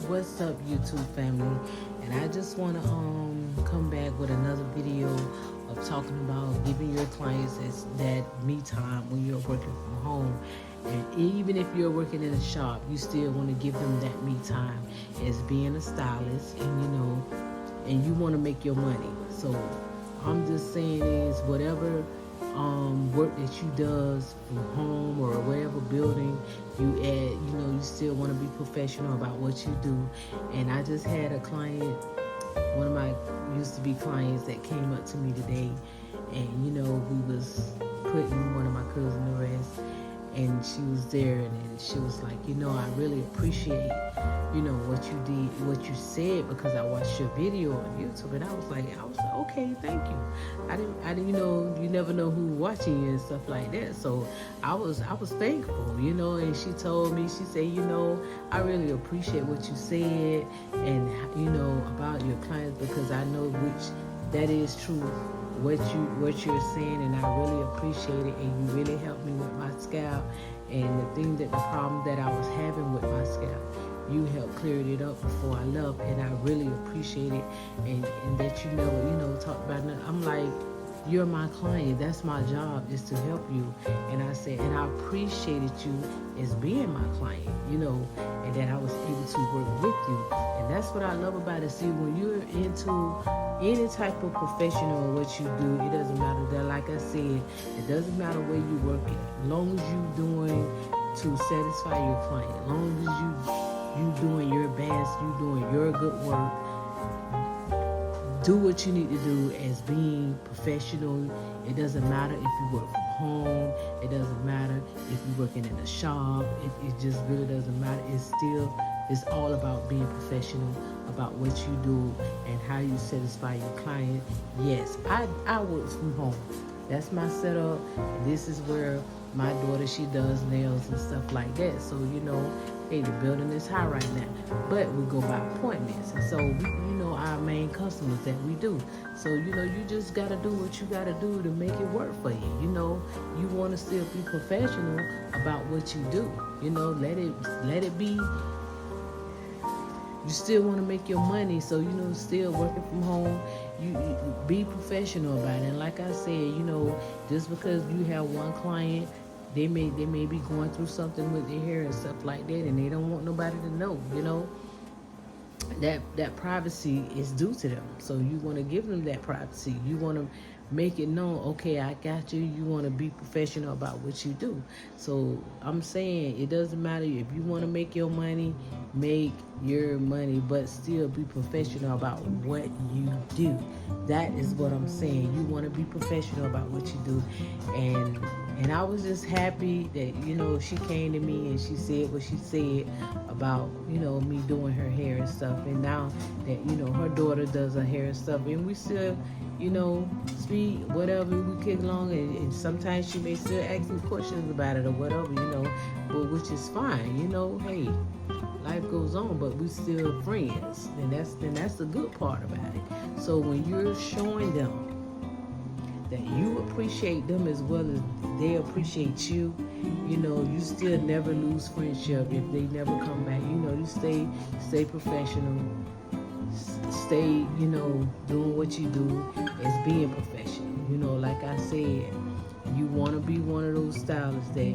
What's up, YouTube family? And I just want to come back with another video of talking about giving your clients that me time when you're working from home. And even if you're working in a shop, you still want to give them that me time as being a stylist, and you want to make your money. So I'm just saying is whatever work that you does from home or whatever building you at, you still want to be professional about what you do. And I just had a client, one of my used to be clients, that came up to me today, and we was putting one of my cousins to rest, and she was there, and she was like, I really appreciate what you did, what you said, because I watched your video on YouTube. And I was like, okay, thank you. I didn't, you never know who's watching you and stuff like that. So I was thankful, and she told me, she said, I really appreciate what you said, and, about your clients, because I know which that is true, what you're saying, and I really appreciate it, and you really helped me with my scalp, and the problem that I was having with my scalp, you helped cleared it up before I left, and I really appreciate it, and that you never, talked about nothing. I'm like, you're my client, that's my job, is to help you. And I said, and I appreciated you as being my client, and that I was able to work with you. And that's what I love about it. See, when you're into any type of professional or what you do, it doesn't matter that, like I said, it doesn't matter where you work at, as long as you're doing to satisfy your client, as long as you doing your best, you doing your good work, do what you need to do as being professional. It doesn't matter if you work from home, it doesn't matter if you're working in a shop, it just really doesn't matter. It's all about being professional about what you do and how you satisfy your client. Yes, I work from home. That's my setup. This is where my daughter, she does nails and stuff like that. So, hey, the building is high right now, but we go by appointments. And so, our main customers that we do. So, you just got to do what you got to do to make it work for you. You want to still be professional about what you do. Let it be. You still want to make your money, so still working from home, you be professional about it. And like I said, just because you have one client, they may be going through something with their hair and stuff like that, and they don't want nobody to know. That privacy is due to them. So you want to give them that privacy. You want to make it known, okay, I got you. You want to be professional about what you do. So I'm saying it doesn't matter if you want to make your money, make your money, but still be professional about what you do. That is what I'm saying. You want to be professional about what you do. And I was just happy that, she came to me and she said what she said about, me doing her hair and stuff. And now that, her daughter does her hair and stuff, and we still, speak, whatever, we kick along, and sometimes she may still ask me questions about it or whatever, but which is fine, hey, life goes on, but we still friends, and that's the good part about it. So when you're showing them that you appreciate them as well as they appreciate you, you still never lose friendship if they never come back. You stay professional, stay, doing what you do as being professional. Like I said, you want to be one of those stylists that,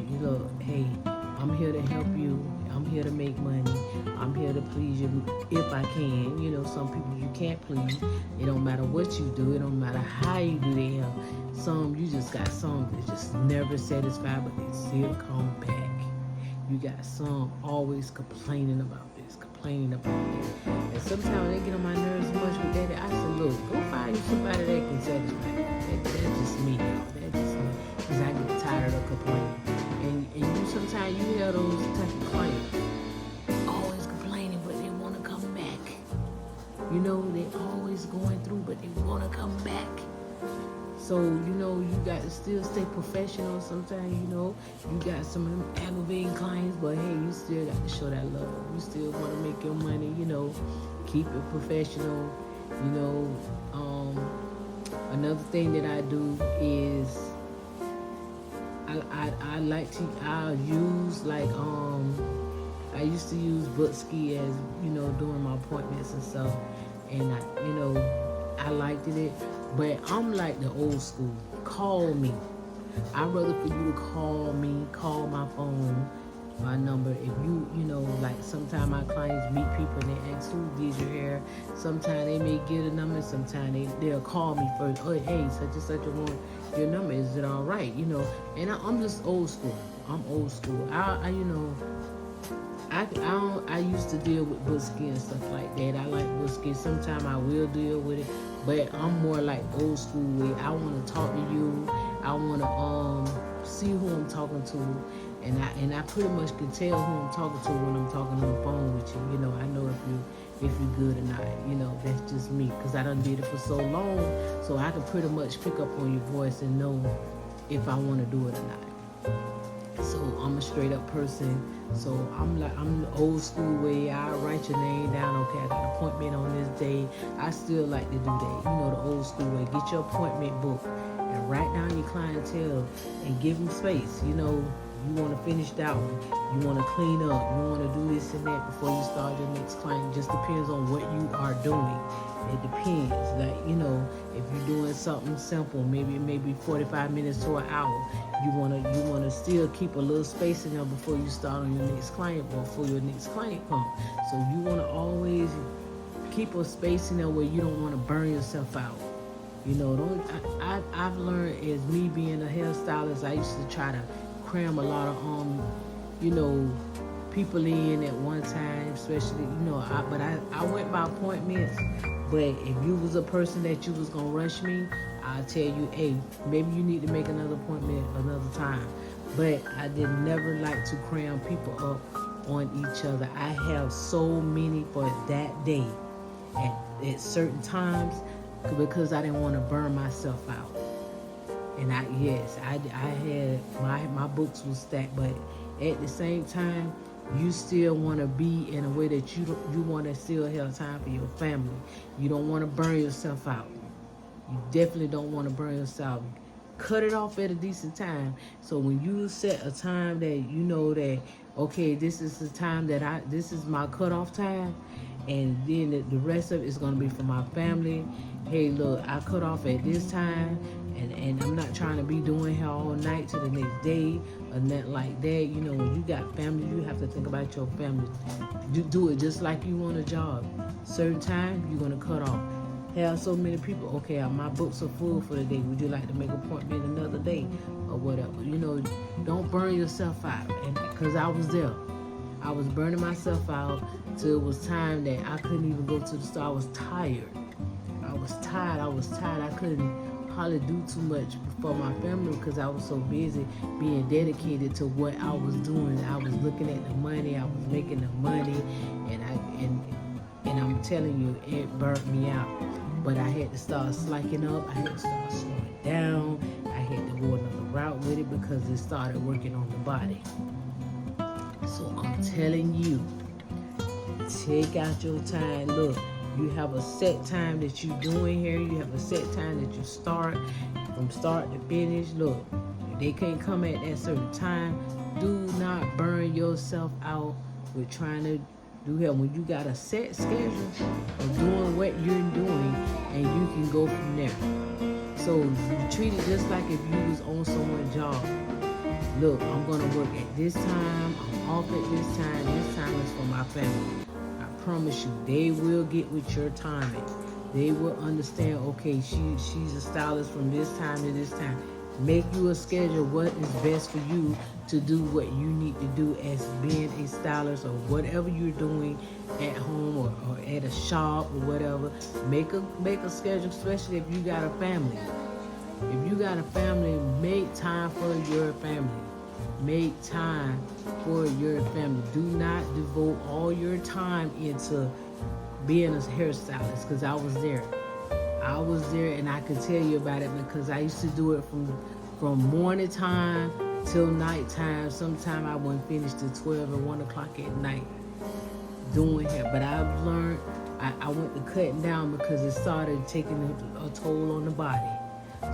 hey, I'm here to help you. I'm here to make money. I'm here to please you if I can. Some people you can't please. It don't matter what you do. It don't matter how you do their hair. Some, you just got some that just never satisfied, but they still come back. You got some always complaining about this, complaining about that. And sometimes they get on my nerves much with that. I said, look, go find you somebody that can satisfy you. That's just me, y'all. That's just me. Because I get tired of complaining. And you sometimes you have those type of clients always complaining, but they want to come back. They're always going through, but they want to come back. So, you got to still stay professional. Sometimes, you got some of them aggravating clients, but hey, you still got to show that love. You still want to make your money, keep it professional. Another thing that I do is I like to, I'll use like I used to use Bookski as, during my appointments and stuff. And I liked it. But I'm like the old school. Call me. I'd rather for you to call me, call my phone, my number. If like sometimes my clients meet people and they ask who did your hair. Sometimes they may get a number, sometimes they'll call me first. Oh, hey, such and such a want your number. Is it all right? And I'm just old school. I'm old school. I used to deal with Bookski and stuff like that. I like Bookski. Sometimes I will deal with it, but I'm more like old school way. I want to talk to you. I want to see who I'm talking to, and I pretty much can tell who I'm talking to when I'm talking on the phone with you. I know if you're good or not. That's just me, because I done did it for so long, so I can pretty much pick up on your voice and know if I want to do it or not. So I'm a straight up person. So I'm the old school way. I write your name down. Okay, I got an appointment on this day. I still like to do that. The old school way. Get your appointment book and write down your clientele and give them space. You want to finish that one. You want to clean up. You want to do this and that before you start your next client. It just depends on what you are doing. It depends. Like, if you're doing something simple, maybe 45 minutes to an hour, you wanna still keep a little space in there before you start on your next client or before your next client comes. So you wanna always keep a space in there where you don't want to burn yourself out. I've learned, as me being a hairstylist, I used to try to cram a lot of people in at one time, especially, I went by appointments. But if you was a person that you was gonna rush me, I'll tell you, hey, maybe you need to make another appointment another time. But I did never like to cram people up on each other. I have so many for that day at certain times, because I didn't want to burn myself out. And I had my books was stacked, but at the same time, you still want to be in a way that you want to still have time for your family. You don't want to burn yourself out. You definitely don't want to burn yourself. Cut it off at a decent time. So when you set a time that you know that, okay, this is the time that this is my cutoff time, and then the rest of it is going to be for my family. Hey, look, I cut off at this time, and I'm not trying to be doing hair all night to the next day or nothing like that. When you got family, you have to think about your family. You do it just like you on a job. Certain time, you're going to cut off. Have so many people, okay, my books are full for the day. Would you like to make an appointment another day or whatever? Don't burn yourself out. And because I was there. I was burning myself out till it was time that I couldn't even go to the store. I was tired. I couldn't hardly do too much for my family because I was so busy being dedicated to what I was doing. I was looking at the money. I was making the money, and I'm telling you, it burnt me out. But I had to start slacking up. I had to start slowing down. I had to go another route with it because it started working on the body. So I'm telling you, take out your time. Look, you have a set time that you're doing here. You have a set time that you start, from start to finish. Look, if they can't come at that certain time, do not burn yourself out with trying to do hair. When you got a set schedule of doing what you're doing, and you can go from there. So you treat it just like if you was on someone's job. Look, I'm going to work at this time. I'm off at this time. This time is for my family. I promise you, they will get with your timing. They will understand, okay, she's a stylist from this time to this time. Make you a schedule what is best for you to do what you need to do as being a stylist, or whatever you're doing at home or at a shop or whatever. Make a schedule, especially if you got a family. If you got a family, make time for your family. Make time for your family. Do not devote all your time into being a hairstylist, because I was there. And I could tell you about it because I used to do it from morning time till night time. Sometimes I wouldn't finish till 12 or 1 o'clock at night doing hair. But I've learned, I went to cutting down because it started taking a toll on the body.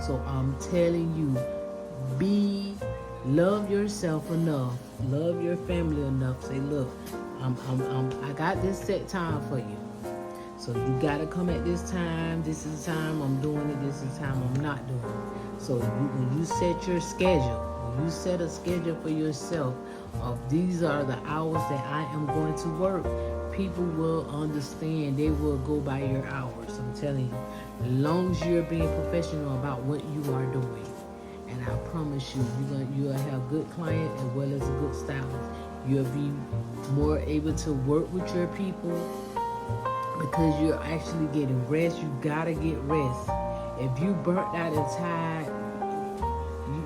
So I'm telling you, love yourself enough, love your family enough. Say, look, I got this set time for you. So you gotta come at this time. This is the time I'm doing it. This is the time I'm not doing it. So when you set your schedule, when you set a schedule for yourself of these are the hours that I am going to work, people will understand. They will go by your hours. I'm telling you, as long as you're being professional about what you are doing, and I promise you, you'll have good clients as well as a good stylist. You'll be more able to work with your people because you're actually getting rest. You gotta get rest. If you burnt out and tired,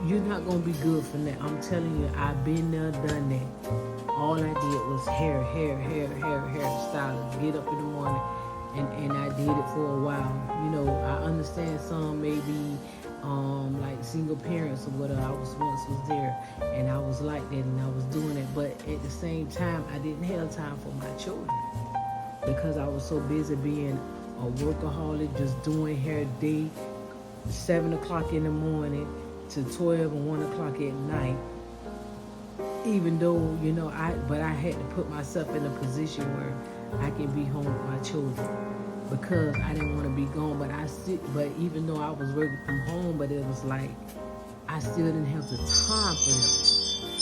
you're not gonna be good for that. I'm telling you, I've been there, done that. All I did was hair stylist. Get up in the morning, and I did it for a while. You know, I understand some maybe like single parents or whatever. I was there, and I was like that, and I was doing it. But at the same time, I didn't have time for my children because I was so busy being a workaholic, just doing hair day, 7 o'clock in the morning to 12 and 1 o'clock at night. Even though, you know, I had to put myself in a position where I can be home with my children because I didn't want to be gone. But even though I was working from home, but it was like I still didn't have the time for them.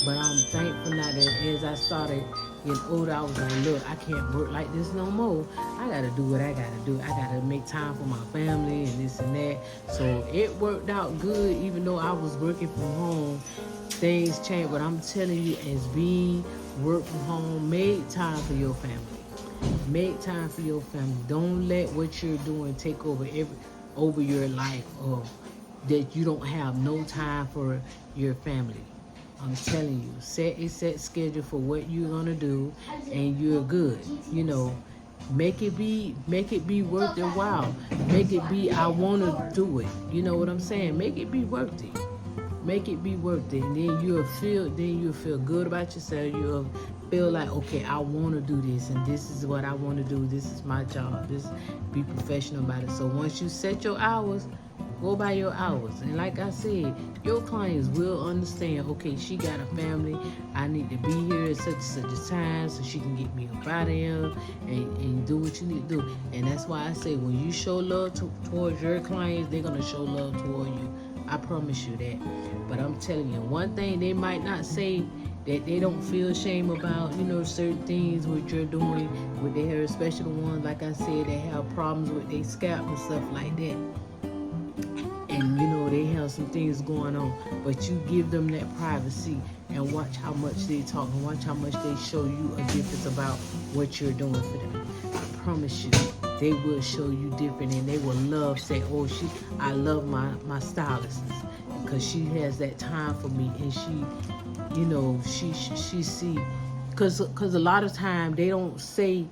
But I'm thankful now that as I started getting older, I was like, look, I can't work like this no more. I got to do what I got to do. I got to make time for my family and this and that. So it worked out good, even though I was working from home. Things changed, but I'm telling you, as being work from home, make time for your family. Make time for your family. Don't let what you're doing take over your life, or that you don't have no time for your family. I'm telling you, set a set schedule for what you're gonna do, and you're good. You know, make it be worth their while. Make it be I want to do it. You know what I'm saying? Make it be worth it. Make it be worth it, and then you'll feel good about yourself. You'll feel like, okay, I want to do this, and this is what I want to do. This is my job. Be professional about it. So once you set your hours, go by your hours. And like I said, your clients will understand, okay, she got a family. I need to be here at such and such a time so she can get me up out of here and do what you need to do. And that's why I say when you show love towards your clients, they're going to show love toward you. I promise you that. But I'm telling you, one thing they might not say that they don't feel shame about, you know, certain things what you're doing with their hair, especially the ones, like I said, that have problems with their scalp and stuff like that. And, you know, they have some things going on. But you give them that privacy and watch how much they talk and watch how much they show you a difference about what you're doing for them. I promise you, they will show you different, and they will love say, oh, I love my stylist because she has that time for me, and she, you know, she see, because a lot of time they don't say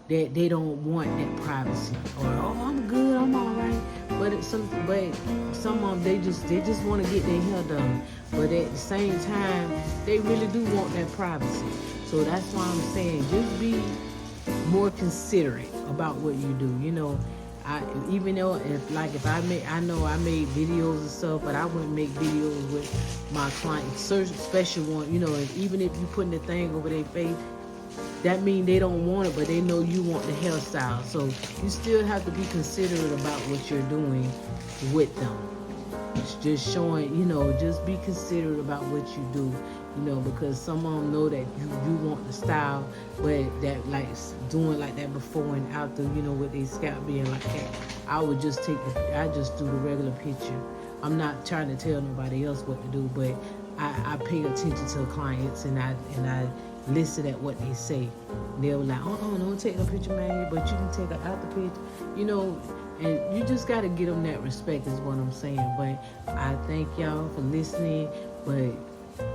that they don't want that privacy, or oh, I'm good, I'm all right. But some of them they just want to get their hair done, but at the same time they really do want that privacy. So that's why I'm saying just be more considerate about what you do. You know, even though if I know I made videos and stuff, but I wouldn't make videos with my clients, certain special one. You know, and even if you putting the thing over their face, that means they don't want it, but they know you want the hairstyle. So you still have to be considerate about what you're doing with them. It's just showing, you know, just be considerate about what you do, you know, because some of them know that you want the style, but that like doing like that before and after, you know, with their scalp being like that. I just do the regular picture. I'm not trying to tell nobody else what to do, but I pay attention to clients, and I listen at what they say. They'll be like, don't take no picture, man, but you can take an after picture, you know. And you just got to give them that respect is what I'm saying. But I thank y'all for listening. But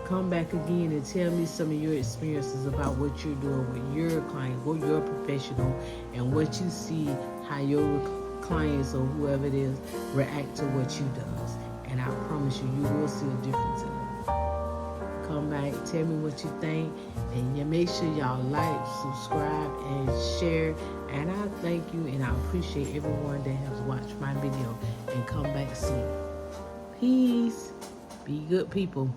come back again and tell me some of your experiences about what you're doing with your clients, what you're professional, and what you see, how your clients or whoever it is react to what you does. And I promise you, you will see a difference in them. Come back, tell me what you think, and you make sure y'all like, subscribe, and share. And I thank you, and I appreciate everyone that has watched my video and come back soon. Peace. Be good people.